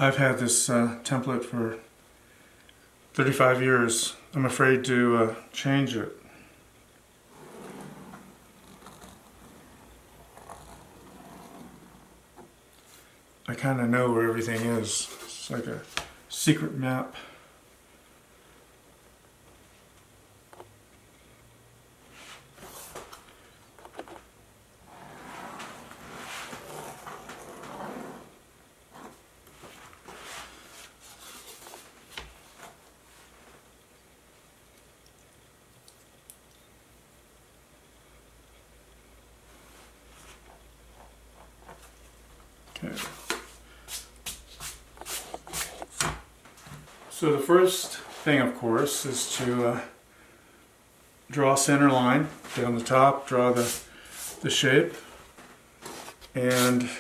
I've had this template for 35 years. I'm afraid to change it. I kind of know where everything is. It's like a secret map. Okay. So the first thing, of course, is to draw a center line down the top, draw the shape, and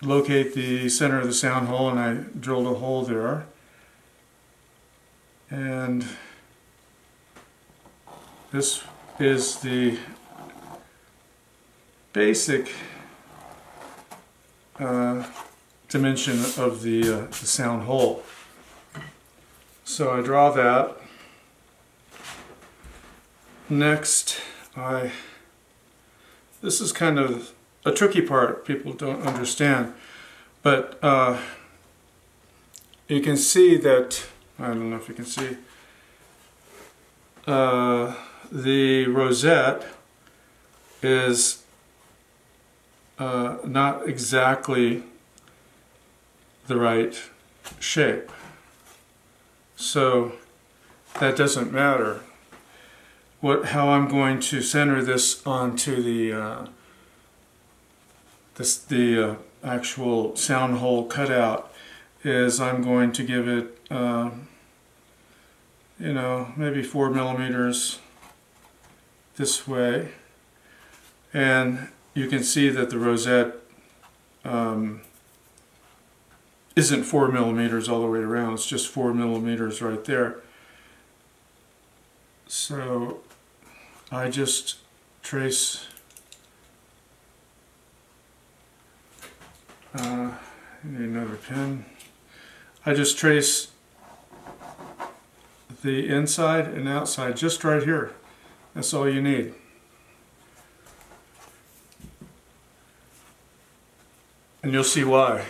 locate the center of the sound hole, and I drilled a hole there. And this is the basic dimension of the sound hole. So I draw that. Next, this is kind of a tricky part people don't understand, but you can see that, I don't know if you can see, the rosette is not exactly the right shape. So that doesn't matter. How I'm going to center this onto the actual sound hole cutout is I'm going to give it maybe 4 millimeters this way, and you can see that the rosette isn't 4 millimeters all the way around, it's just 4 millimeters right there. So I just trace I need another pen. I just trace the inside and outside just right here. That's all you need. And you'll see why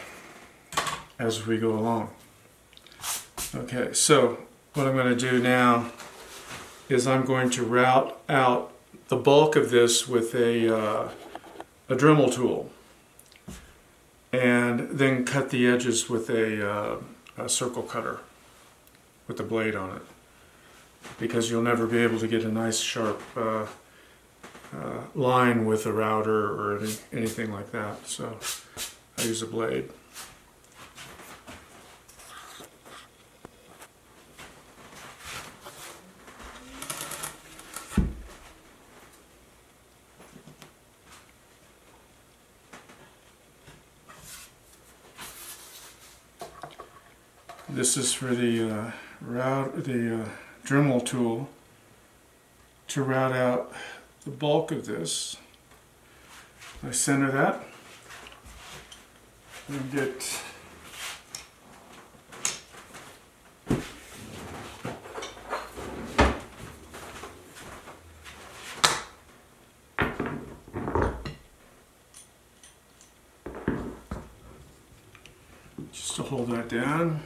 as we go along. Okay, so what I'm going to do now is I'm going to route out the bulk of this with a Dremel tool, and then cut the edges with a circle cutter with the blade on it, because you'll never be able to get a nice sharp line with a router or anything like that. So I use a blade. This is for the Dremel tool to route out the bulk of this. I center that and get just to hold that down.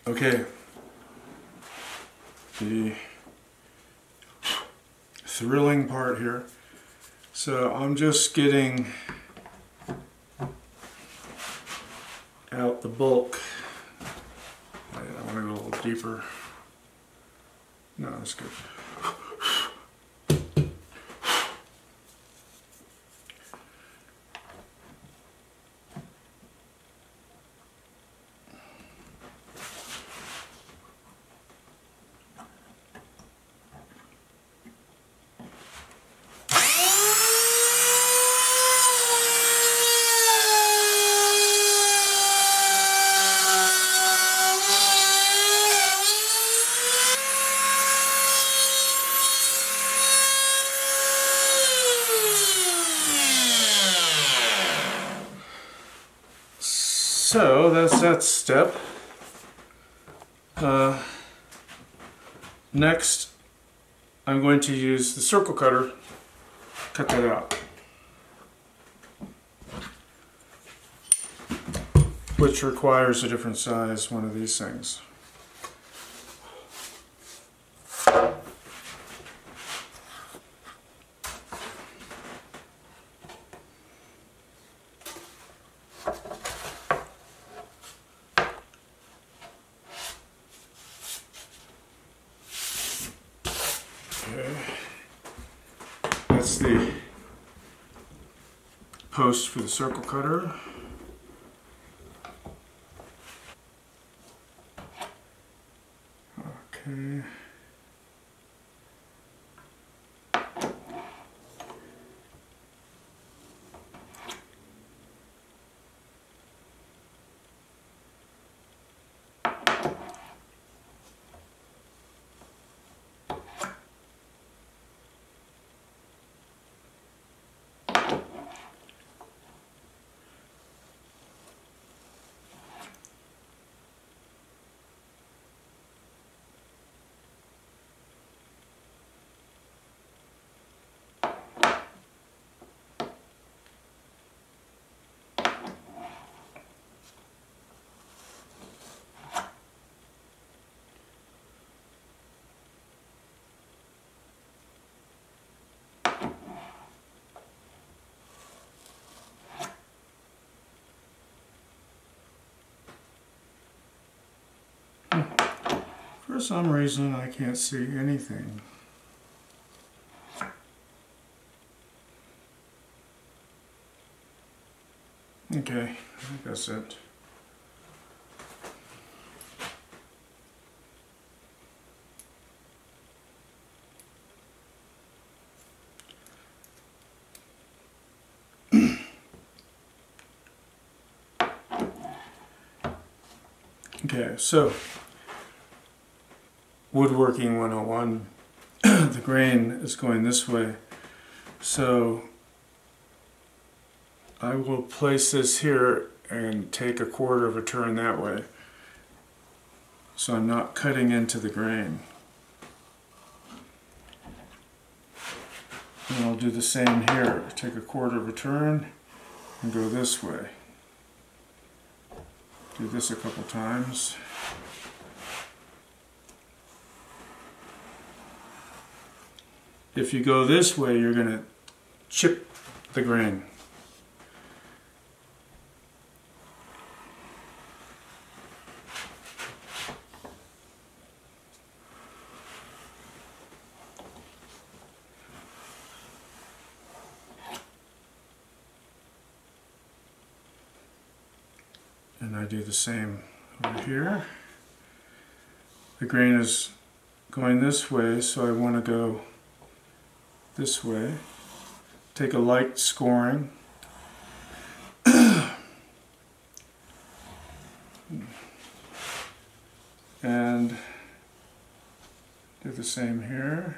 Okay, the thrilling part here. So I'm just getting out the bulk. I want to go a little deeper. No, that's good. So that's that step. Next, I'm going to use the circle cutter, cut that out, which requires a different size one of these things. Okay. That's the post for the circle cutter. Okay. For some reason, I can't see anything. Okay, I think that's it. Okay, so woodworking 101, the grain is going this way. So I will place this here and take a quarter of a turn that way. So I'm not cutting into the grain. And I'll do the same here. Take a quarter of a turn and go this way. Do this a couple times. If you go this way, you're going to chip the grain. And I do the same over here. The grain is going this way, so I want to go this way. Take a light scoring. And do the same here.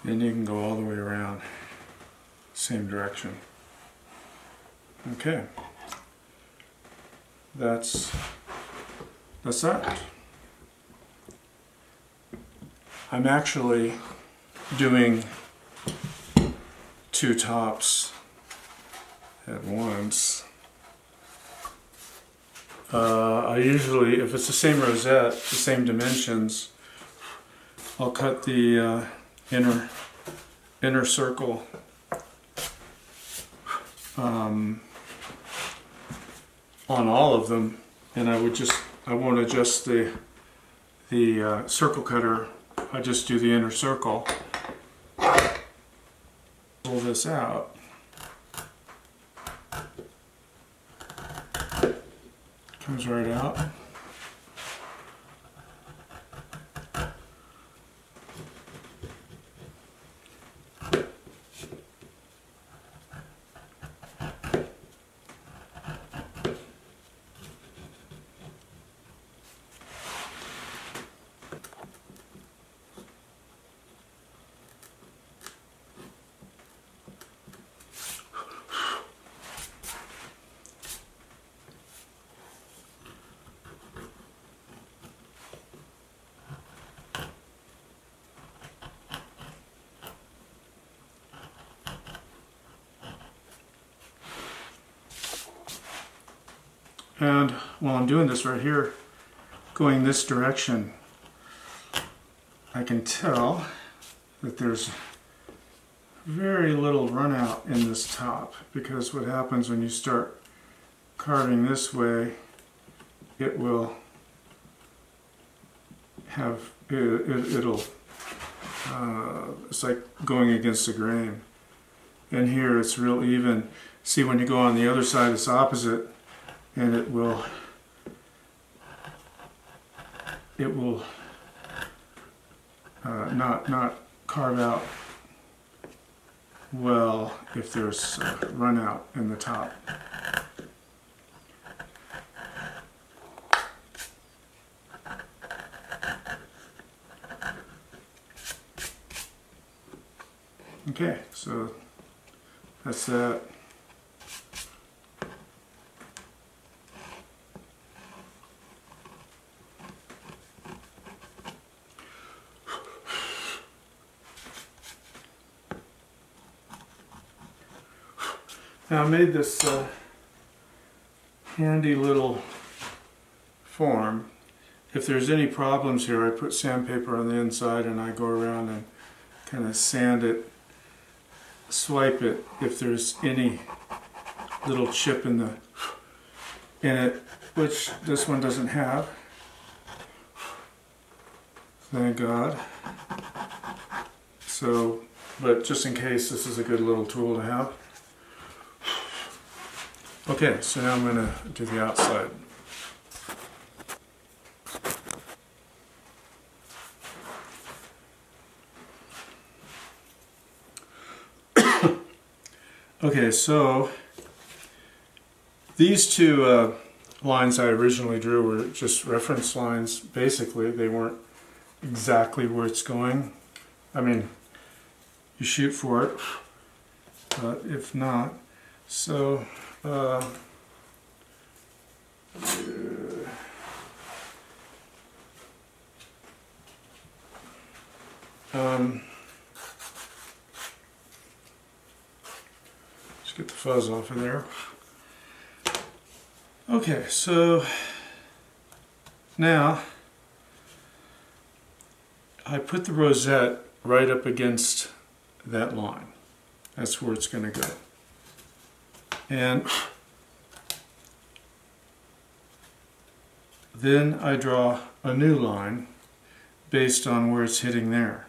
Then you can go all the way around, same direction. Okay, that's that. I'm actually doing two tops at once. I usually, if it's the same rosette, the same dimensions, I'll cut the inner circle on all of them, and I won't adjust the circle cutter. I just do the inner circle. Pull this out. Comes right out. And while I'm doing this right here, going this direction, I can tell that there's very little run out in this top, because what happens when you start carving this way, it will have, it'll it's like going against the grain. And here it's real even. See, when you go on the other side, it's opposite, and it will not carve out well if there's run out in the top. Okay, so that's that. Now I made this handy little form. If there's any problems here, I put sandpaper on the inside and I go around and kind of sand it, swipe it if there's any little chip in it, which this one doesn't have. Thank God. So, but just in case, this is a good little tool to have. Okay, so now I'm going to do the outside. Okay, so these two lines I originally drew were just reference lines. Basically, they weren't exactly where it's going. I mean, you shoot for it, but if not, so just get the fuzz off of there. Okay, so now I put the rosette right up against that line. That's where it's going to go. And then I draw a new line based on where it's hitting there.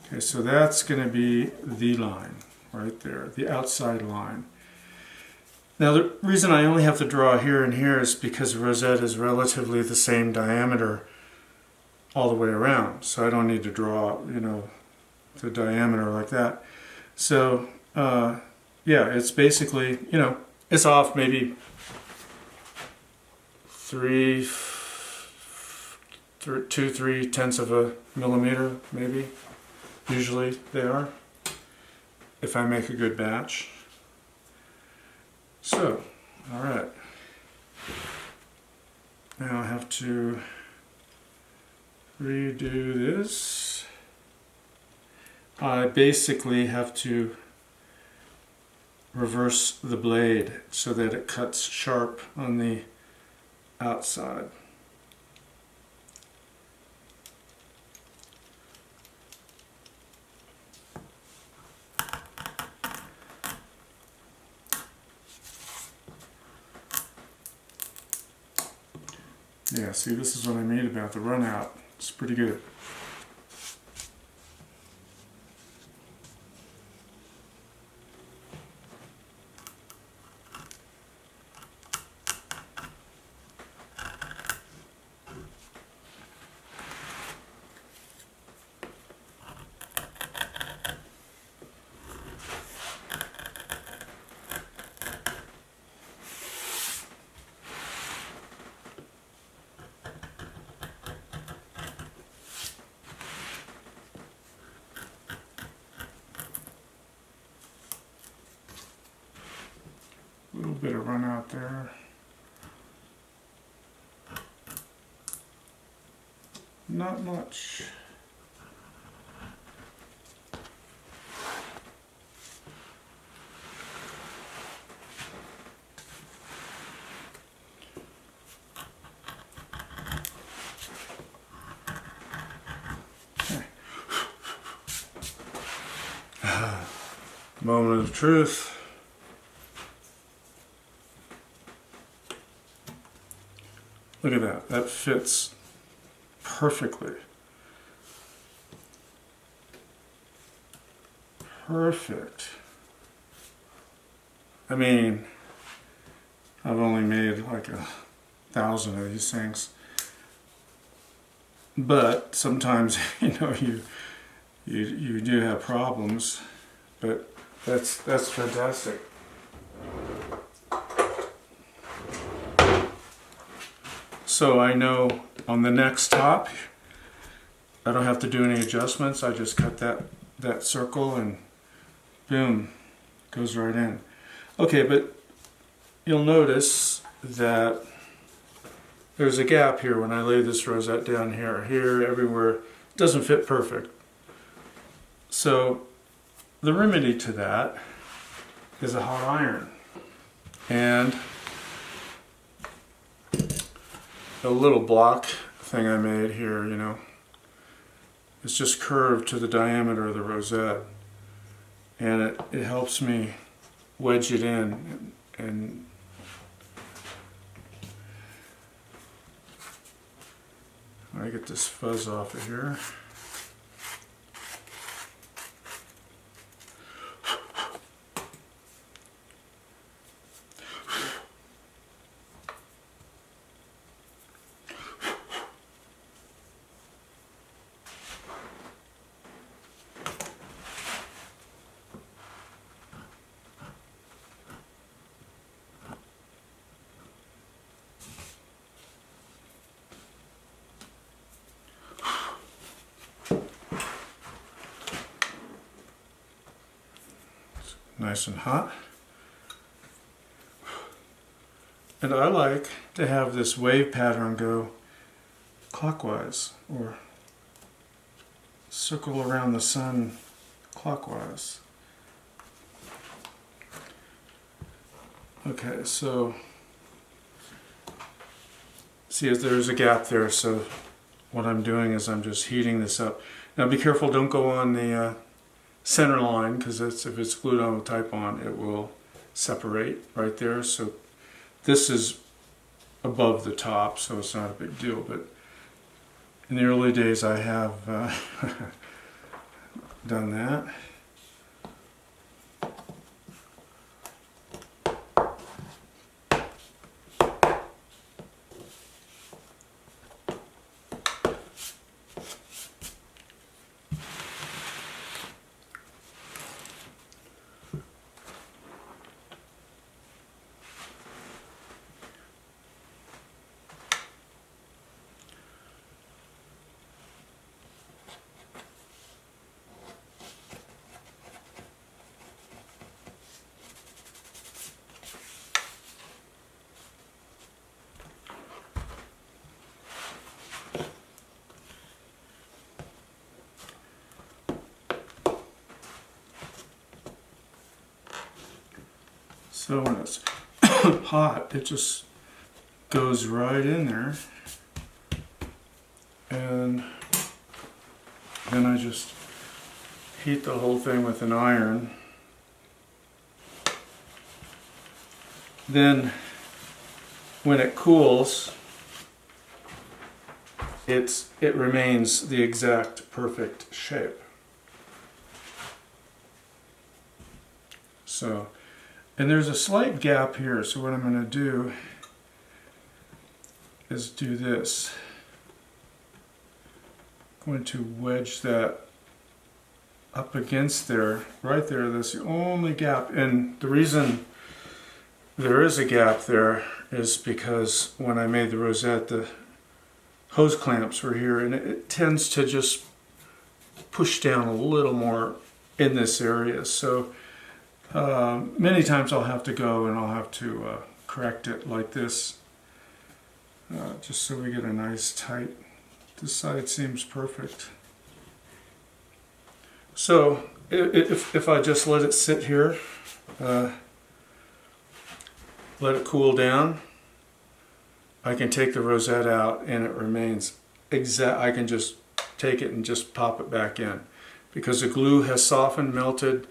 Okay, so that's going to be the line right there, the outside line. Now the reason I only have to draw here and here is because the rosette is relatively the same diameter all the way around. So I don't need to draw, you know, the diameter like that. So yeah, it's basically, you know, it's off maybe 2-3 of a millimeter, maybe. Usually they are, if I make a good batch. So, all right. Now I have to redo this. I basically have to reverse the blade so that it cuts sharp on the outside. Yeah, see, this is what I mean about the run out. It's pretty good. A little bit of run out there. Not much. Moment of truth. Look at that. That fits perfectly. Perfect. I mean, I've only made like 1,000 of these things, but sometimes you do have problems. But that's fantastic. So I know on the next top, I don't have to do any adjustments. I just cut that circle and boom, goes right in. Okay, but you'll notice that there's a gap here when I lay this rosette down here, everywhere. It doesn't fit perfect. So the remedy to that is a hot iron. And a little block thing I made here, it's just curved to the diameter of the rosette. And it helps me wedge it in and I get this fuzz off of here. Nice and hot. And I like to have this wave pattern go clockwise, or circle around the sun clockwise. Okay, so see if there's a gap there, so what I'm doing is I'm just heating this up. Now be careful, don't go on the center line, because if it's glued on with Type-On, it will separate right there. So this is above the top, so it's not a big deal. But in the early days, I have done that. So when it's hot, it just goes right in there, and then I just heat the whole thing with an iron. Then when it cools, it remains the exact perfect shape. So, and there's a slight gap here, so what I'm going to do is do this. I'm going to wedge that up against there, right there. That's the only gap, and the reason there is a gap there is because when I made the rosette, the hose clamps were here, and it tends to just push down a little more in this area. So many times I'll have to go and I'll have to correct it like this, just so we get a nice tight. This side seems perfect. So if I just let it sit here, let it cool down, I can take the rosette out and it remains exact. I can just take it and just pop it back in because the glue has softened, melted,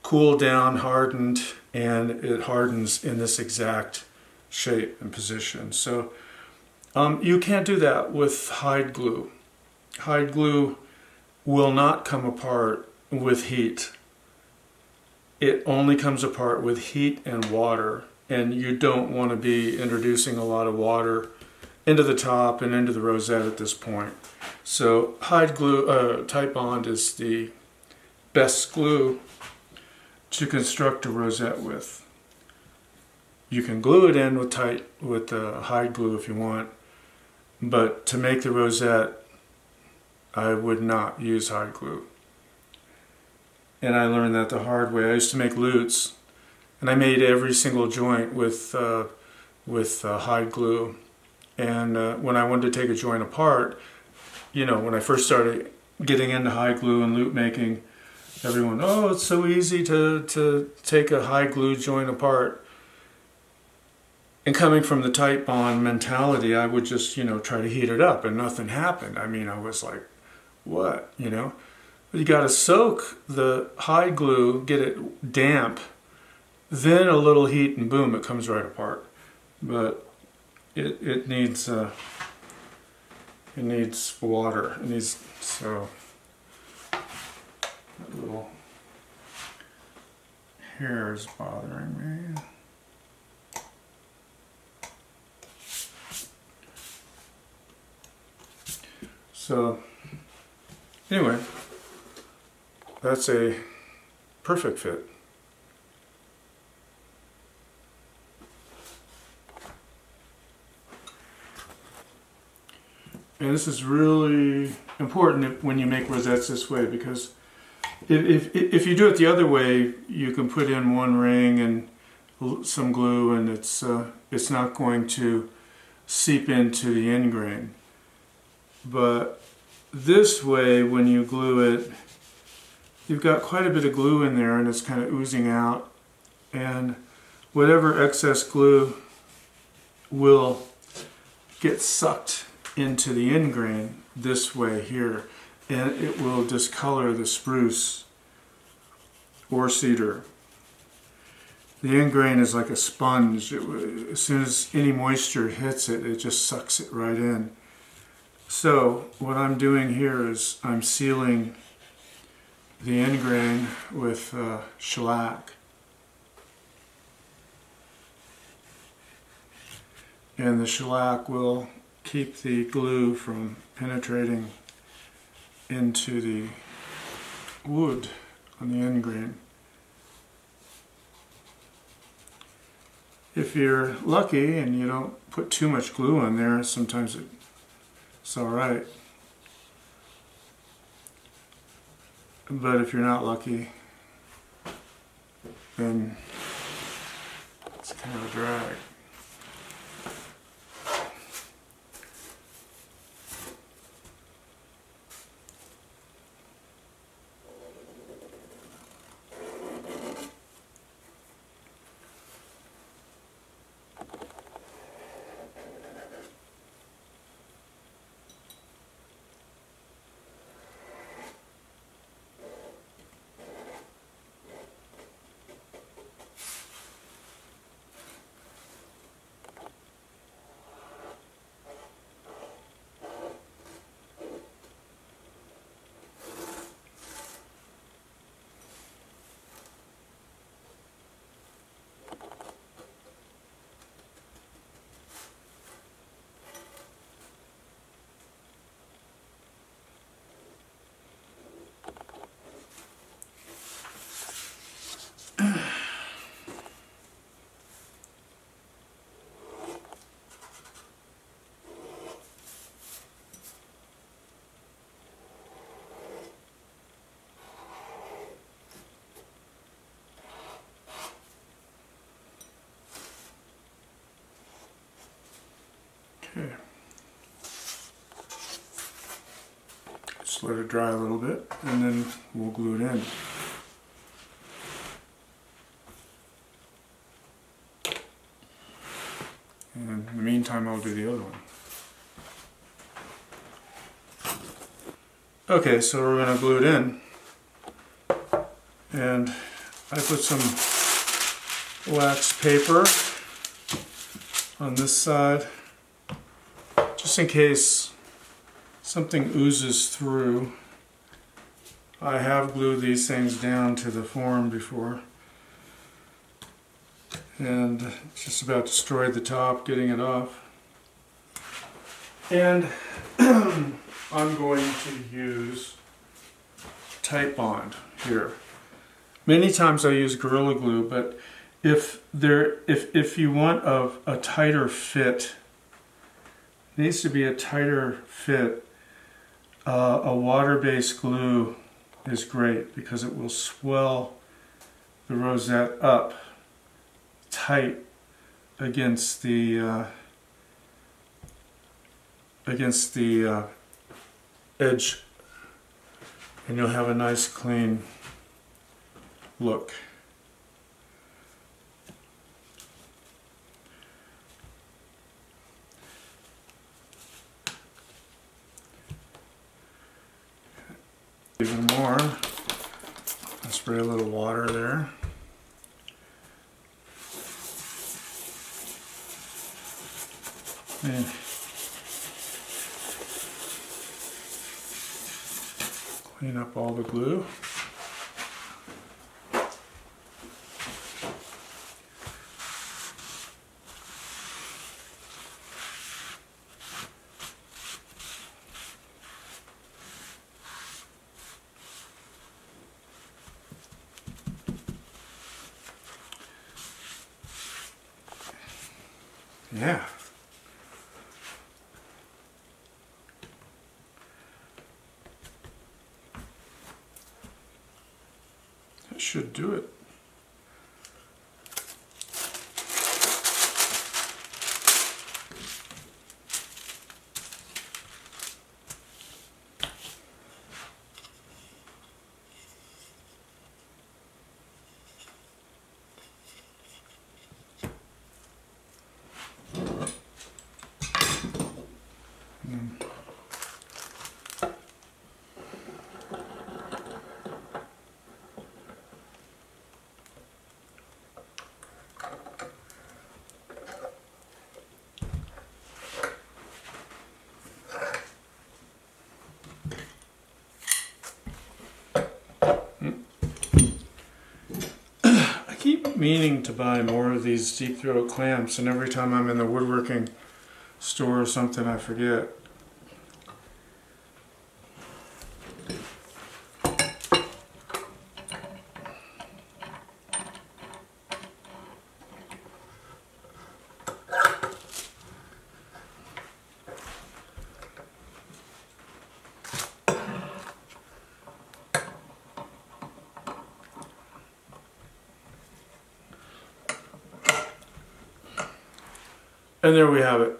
cooled down, hardened, and it hardens in this exact shape and position. So you can't do that with hide glue. Hide glue will not come apart with heat. It only comes apart with heat and water, and you don't want to be introducing a lot of water into the top and into the rosette at this point. So hide glue, Titebond is the best glue to construct a rosette with. You can glue it in with hide glue if you want, but to make the rosette, I would not use hide glue. And I learned that the hard way. I used to make lutes, and I made every single joint with hide glue. And when I wanted to take a joint apart, you know, when I first started getting into hide glue and lute making, everyone, oh, it's so easy to take a hide glue joint apart. And coming from the Titebond mentality, I would just, you know, try to heat it up and nothing happened. I mean, I was like, what, you know? But you got to soak the hide glue, get it damp, then a little heat and boom, it comes right apart. But it needs water. It needs, so that little hair is bothering me. So anyway, that's a perfect fit. And this is really important when you make rosettes this way, because if you do it the other way, you can put in one ring and some glue, and it's not going to seep into the end grain. But this way, when you glue it, you've got quite a bit of glue in there, and it's kind of oozing out, and whatever excess glue will get sucked into the end grain this way here, and it will discolor the spruce or cedar. The end grain is like a sponge. As soon as any moisture hits it, it just sucks it right in. So what I'm doing here is I'm sealing the end grain with shellac. And the shellac will keep the glue from penetrating into the wood on the end grain. If you're lucky and you don't put too much glue on there, sometimes it's alright. But if you're not lucky, then it's kind of a drag. Okay. Just let it dry a little bit, and then we'll glue it in. And in the meantime, I'll do the other one. Okay, so we're going to glue it in. And I put some wax paper on this side, just in case something oozes through. I have glued these things down to the form before, and just about destroyed the top getting it off. And I'm going to use Tight Bond here. Many times I use Gorilla Glue, but if you want a tighter fit, it needs to be a tighter fit, a water-based glue is great because it will swell the rosette up tight against the edge, and you'll have a nice clean look. Even more, I'll spray a little water there. And clean up all the glue. Yeah. That should do it. I keep meaning to buy more of these deep throat clamps, and every time I'm in the woodworking store or something, I forget. And there we have it.